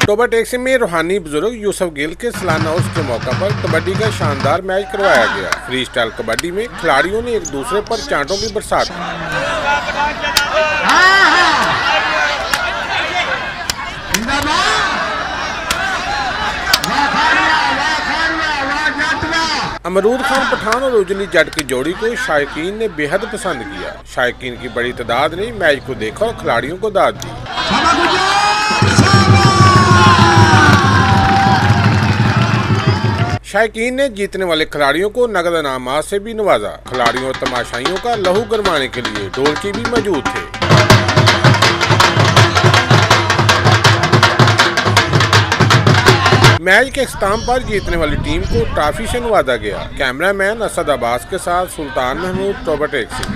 Toba taxi में रूहानी बुजुर्ग यूसुफ गिल के सालाना उर्स के मौका पर कबड्डी का शानदार मैच करवाया गया। फ्री स्टाइल कबड्डी में खिलाड़ियों ने एक दूसरे पर चांटों की बरसात की। अमरूद खान पठान और उजली जट की जोड़ी को शायकीन ने बेहद पसंद किया। शायकीन की बड़ी तादाद ने मैच को देखा और खिलाड़ियों को दाद दी। शायकीन ने जीतने वाले खिलाड़ियों को नगद इनामात से भी नवाजा। खिलाड़ियों और तमाशाइयों का लहू गरमाने के लिए ढोलकी भी मौजूद थे। मैच के इख्तिताम पर जीतने वाली टीम को ट्रॉफी से नवाजा गया। कैमरामैन असद अब्बास के साथ सुल्तान महमूद, टोबा टैक्सी।